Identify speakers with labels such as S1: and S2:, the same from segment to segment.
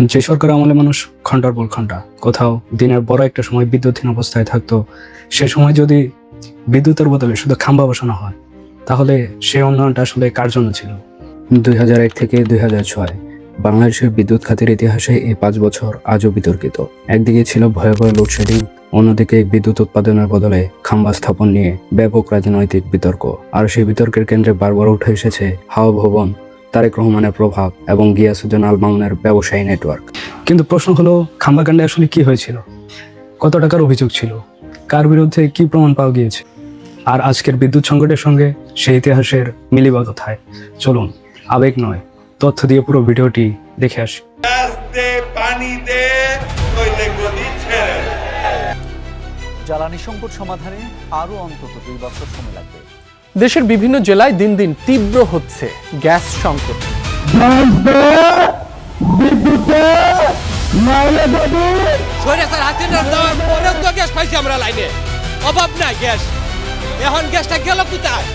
S1: যে সরকার আমলে মানুষ ঘন্টার পর ঘন্টা কোথাও দিনের বড় একটা সময় বিদ্যুৎহীন অবস্থায় থাকতো, সে সময় যদি বিদ্যুতের বদলে শুধু খাম্বা বসানো হয়, তাহলে সেই উন্নয়নটা আসলে কার জন্য ছিল? 2001 থেকে 2006 বাংলাদেশের বিদ্যুৎ খাতের ইতিহাসে এই 5 বছর আজও বিতর্কিত। একদিকে ছিল ভয়াবহ লোডশেডিং, অন্যদিকে বিদ্যুৎ উৎপাদনের বদলে খাম্বা স্থাপন নিয়ে ব্যাপক রাজনৈতিক বিতর্ক। আর সেই বিতর্কের কেন্দ্রে বারবার উঠে এসেছে হাওয়া ভবন, তারেক রহমানের প্রভাব এবং গিয়াসউদ্দিন আল মামুনের ব্যবসায়ী নেটওয়ার্ক। কিন্তু প্রশ্ন হলো, খাম্বা কাণ্ডে আসলে কি হয়েছিল? কত টাকার অভিযোগ ছিল? কার বিরুদ্ধে কি প্রমাণ পাওয়া গিয়েছে? আর আজকের বিদ্যুৎ সংকটের সঙ্গে সেই ইতিহাসের মিলিবা কোথায়? চলুন, আবেগ নয়, তথ্য দিয়ে পুরো ভিডিওটি দেখে আসি।
S2: জ্বালানি সংকট সমাধানে আরো অন্তত 2 বছর সময় লাগবে।
S3: দেশের বিভিন্ন জেলায় দিন দিন তীব্র হচ্ছে গ্যাস সংকট।
S4: গ্যাস পাইছি আমরা লাইনে, অভাব নাই গ্যাস। এখন গ্যাসটা গেল কোথায়?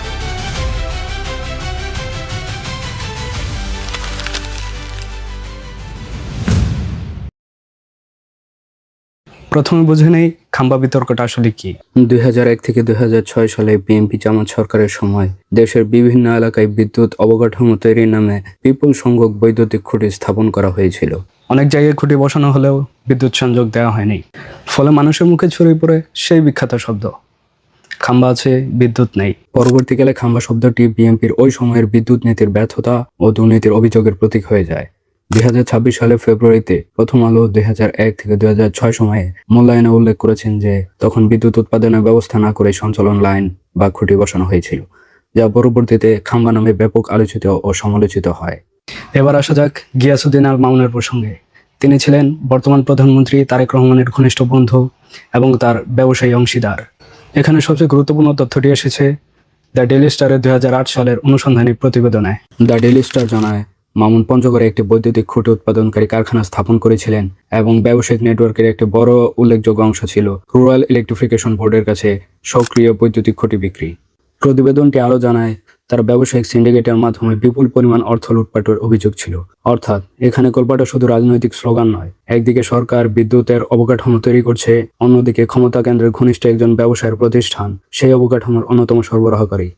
S1: প্রথমে বুঝে নেই খাম্বা বিতর্কটা আসলে কি। 2001 থেকে 2006 সালে বিএনপি জামাত সরকারের সময় দেশের বিভিন্ন এলাকায় বিদ্যুৎ অবকাঠামো তৈরির নামে বিপুল সংখ্যক বৈদ্যুতিক খুঁটি স্থাপন করা হয়েছিল। অনেক জায়গায় খুঁটি বসানো হলেও বিদ্যুৎ সংযোগ দেওয়া হয়নি। ফলে মানুষের মুখে ছড়িয়ে পড়ে সেই বিখ্যাত শব্দ, খাম্বা আছে বিদ্যুৎ নেই। পরবর্তীকালে খাম্বা শব্দটি বিএনপির ওই সময়ের বিদ্যুৎ নীতির ব্যর্থতা ও দুর্নীতির অভিযোগের প্রতীক হয়ে যায়। 2026 সালের ফেব্রুয়ারিতে প্রথম আলো 2001 থেকে 2006 সময়ে মূল্যায়নে উল্লেখ করেছেন যে তখন বিদ্যুৎ উৎপাদনের ব্যবস্থা না করে সঞ্চালন লাইন বা খুঁটি বসানো হয়েছিল, যা পরবর্তীতে খাম্বা নামে ব্যাপক আলোচিত ও সমালোচিত হয়। এবার আসা যাক গিয়াসউদ্দিন আল মামুনের প্রসঙ্গে। তিনি ছিলেন বর্তমান প্রধানমন্ত্রী তারেক রহমানের ঘনিষ্ঠ বন্ধু এবং তার ব্যবসায়ী অংশীদার। এখানে সবচেয়ে গুরুত্বপূর্ণ তথ্যটি এসেছে দ্য ডেইলি স্টারের 2008 সালের অনুসন্ধানী প্রতিবেদনে। দ্য ডেইলি স্টার জানায়, মামুন পঞ্চগড়ে একটি বৈদ্যুতিক খুঁটি উৎপাদনকারী কারখানা স্থাপন করেছিলেন এবং ব্যবসায়িক নেটওয়ার্কের একটি বড় উল্লেখযোগ্য অংশ ছিল রুরাল ইলেকট্রিফিকেশন বোর্ডের কাছে সক্রিয় বৈদ্যুতিক খুঁটি বিক্রি। প্রতিবেদনটি আরও জানায়, তার ব্যবসায়িক সিন্ডিকেটের মাধ্যমে বিপুল পরিমাণ অর্থ লুটপাটের অভিযোগ ছিল। অর্থাৎ এখানে গল্পটা শুধু রাজনৈতিক স্লোগান নয়, একদিকে সরকার বিদ্যুতের অবকাঠামো তৈরি করছে, অন্যদিকে ক্ষমতা কেন্দ্রের ঘনিষ্ঠ একজন ব্যবসায়ের প্রতিষ্ঠান সেই অবকাঠামোর অন্যতম সরবরাহকারী।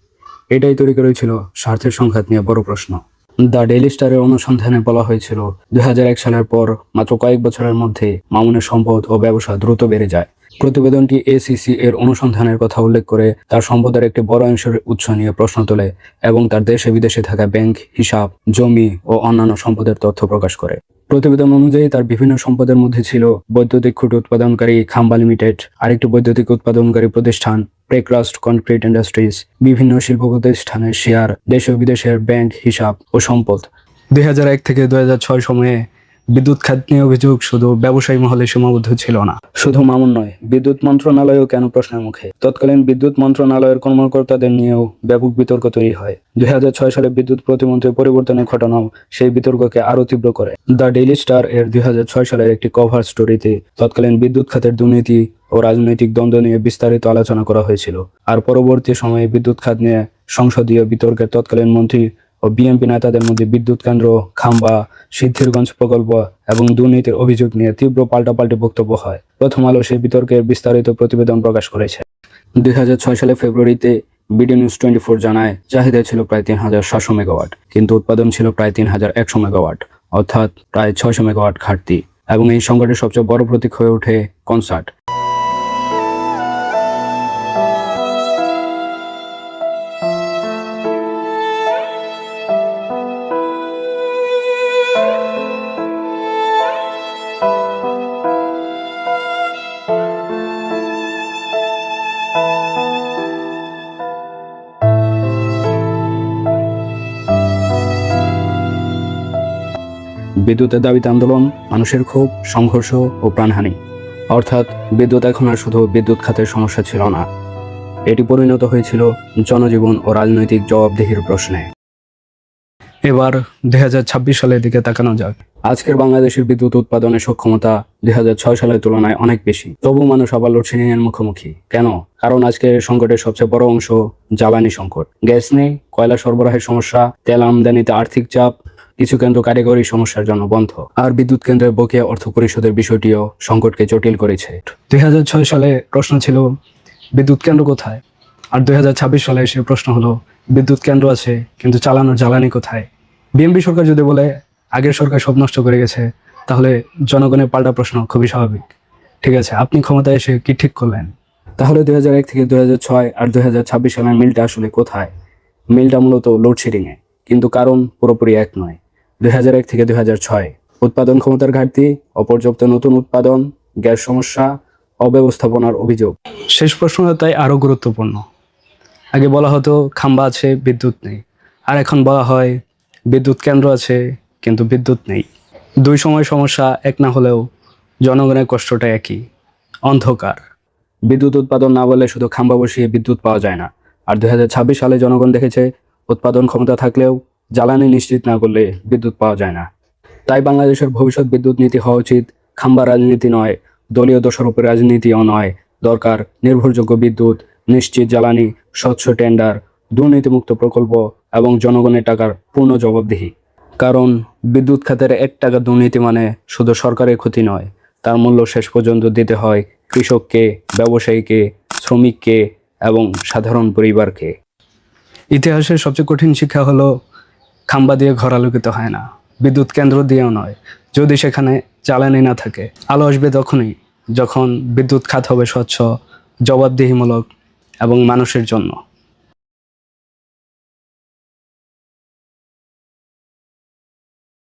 S1: এটাই তৈরি করেছিল স্বার্থের সংঘাত নিয়ে বড় প্রশ্ন। দ্য ডেইলি স্টারের অনুসন্ধানে বলা হয়েছিল 2001 সালের পর মাত্র কয়েক বছরের মধ্যে মামুনের সম্পদ ও ব্যবসা দ্রুত বেড়ে যায়। প্রতিবেদনটি এসিসি এর অনুসন্ধানের কথা উল্লেখ করে তার সম্পদের একটি বড় অংশের উৎস নিয়ে প্রশ্ন তোলে এবং তার দেশে বিদেশে থাকা ব্যাংক হিসাব, জমি ও অন্যান্য সম্পদের তথ্য প্রকাশ করে। প্রতিবেদন অনুযায়ী তার বিভিন্ন সম্পদের মধ্যে ছিল বৈদ্যুতিক খুঁটি উৎপাদনকারী খাম্বা লিমিটেড, আরেকটি বৈদ্যুতিক উৎপাদনকারী প্রতিষ্ঠান প্রেক্রাস্ট কনক্রিট ইন্ডাস্ট্রিজ, বিভিন্ন শিল্প প্রতিষ্ঠানের শেয়ার, দেশ ও বিদেশের ব্যাংক হিসাব ও সম্পদ। 2001 থেকে 2006 সময়ে বিদ্যুৎ খাত নিয়ে অভিযোগ শুধু ব্যবসায়ী মহলে সীমাবদ্ধ ছিল না। শুধু মামুন নয়, বিদ্যুৎ মন্ত্রণালয়ও কেন প্রশ্নের মুখে। তৎকালীন বিদ্যুৎ মন্ত্রণালয়ের কর্মকর্তাদের নিয়েও ব্যাপক বিতর্ক তৈরি হয়। 2006 সালে বিদ্যুৎ প্রতিমন্ত্রী পরিবর্তনের ঘটনাও সেই বিতর্ককে আরো তীব্র করে। দ্য ডেইলি স্টার এর 2006 সালের একটি কভার স্টোরিতে তৎকালীন বিদ্যুৎ খাতের দুর্নীতি ও রাজনৈতিক দ্বন্দ্ব নিয়ে বিস্তারিত আলোচনা করা হয়েছিল। আর পরবর্তী সময়ে বিদ্যুৎ খাত নিয়ে সংসদীয় বিতর্কের তৎকালীন মন্ত্রী ও বিএনপি নেতাদের মধ্যে বিদ্যুৎ কেন্দ্র, খাম্বা, সিদ্ধিরগঞ্জ প্রকল্প এবং দুর্নীতির অভিযোগ নিয়ে তীব্র পাল্টাপাল্টি বক্তব্য হয়। প্রথম আলো সেই বিতর্কের বিস্তারিত প্রতিবেদন প্রকাশ করেছে। 2006 সালের ফেব্রুয়ারিতে বিডি নিউজ 24 জানায়, চাহিদা ছিল প্রায় 3700 মেগাওয়াট, কিন্তু উৎপাদন ছিল প্রায় 3100 মেগাওয়াট, অর্থাৎ প্রায় 600 মেগাওয়াট ঘাটতি। এবং এই সংকটের সবচেয়ে বড় প্রতীক হয়ে ওঠে কনসার্ট। বিদ্যুতের দাবিতে আন্দোলন, মানুষের ক্ষোভ, সংঘর্ষ ও প্রাণহানি। অর্থাৎ বিদ্যুৎ এখন আর শুধু বিদ্যুৎ খাতের সমস্যা ছিল না, এটি পরিণত হয়েছিল জনজীবন ও রাজনৈতিক জবাবদিহির প্রশ্নে। এবার 2026 সালের দিকে তাকানো যাক। আজকের বাংলাদেশের বিদ্যুৎ উৎপাদনের সক্ষমতা 2006 সালের তুলনায় অনেক বেশি। তবু মানুষ আবার লোডশেডিং এর মুখোমুখি। কেন? কারণ আজকের সংকটের সবচেয়ে বড় অংশ জ্বালানি সংকট। গ্যাস নেই, কয়লা সরবরাহের সমস্যা, তেল আমদানিতে আর্থিক চাপ, কিছু কেন্দ্র কারিগরি সমস্যার জন্য বন্ধ। আর বিদ্যুৎ কেন্দ্রের বকেয়া অর্থ পরিশোধের বিষয়টিও সংকটকে জটিল করেছে। 2006 সালে প্রশ্ন ছিল বিদ্যুৎ কেন্দ্র কোথায়, আর 2026 সালে এসে প্রশ্ন হলো বিদ্যুৎ কেন্দ্র আছে কিন্তু চালানোর জ্বালানি কোথায়। বিএনপি সরকার যদি বলে আগের সরকার সব নষ্ট করে গেছে, তাহলে জনগণের পাল্টা প্রশ্ন খুবই স্বাভাবিক, ঠিক আছে আপনি ক্ষমতায় এসে কি ঠিক করলেন? তাহলে 2001 থেকে 2006 আর 2026 সালের মিলটা আসলে কোথায়? মিলটা মূলত লোডশেডিংয়ে, কিন্তু কারণ পুরোপুরি এক নয়। 2001 থেকে 2006 উৎপাদন ক্ষমতার ঘাটতি, অপর্যাপ্ত নতুন উৎপাদন, গ্যাস সমস্যা, অব্যবস্থাপনার অভিযোগ। শেষ প্রশ্নটা তাই আরও গুরুত্বপূর্ণ। আগে বলা হতো খাম্বা আছে বিদ্যুৎ নেই, আর এখন বলা হয় বিদ্যুৎ কেন্দ্র আছে কিন্তু বিদ্যুৎ নেই। দুই সময় সমস্যা এক না হলেও জনগণের কষ্টটা একই, অন্ধকার। বিদ্যুৎ উৎপাদন না বলে শুধু খাম্বা বসিয়ে বিদ্যুৎ পাওয়া যায় না। আর 2026 সালে জনগণ দেখেছে উৎপাদন ক্ষমতা থাকলেও জ্বালানি নিশ্চিত না করলে বিদ্যুৎ পাওয়া যায় না। তাই বাংলাদেশের ভবিষ্যৎ বিদ্যুৎ নীতি হওয়া উচিত খাম্বা রাজনীতি নয়, দলীয় দোষারোপ রাজনীতিও নয়। দরকার নির্ভরযোগ্য বিদ্যুৎ, নিশ্চিত জ্বালানি, স্বচ্ছ টেন্ডার, দুর্নীতিমুক্ত প্রকল্প এবং জনগণের টাকার পূর্ণ জবাবদিহি। কারণ বিদ্যুৎ খাতের 1 টাকা দুর্নীতি মানে শুধু সরকারের ক্ষতি নয়, তার মূল্য শেষ পর্যন্ত দিতে হয় কৃষককে, ব্যবসায়ীকে, শ্রমিককে এবং সাধারণ পরিবারকে। ইতিহাসের সবচেয়ে কঠিন শিক্ষা হলো খাম্বা দিয়ে ঘর আলোকিত হয় না, বিদ্যুৎ কেন্দ্র দিয়েও নয়। যদি সেখানে জ্বালানি না থাকে, আলো আসবে তখনই যখন বিদ্যুৎ খাত হবে স্বচ্ছ, জবাবদিহিমূলক এবং মানুষের জন্য।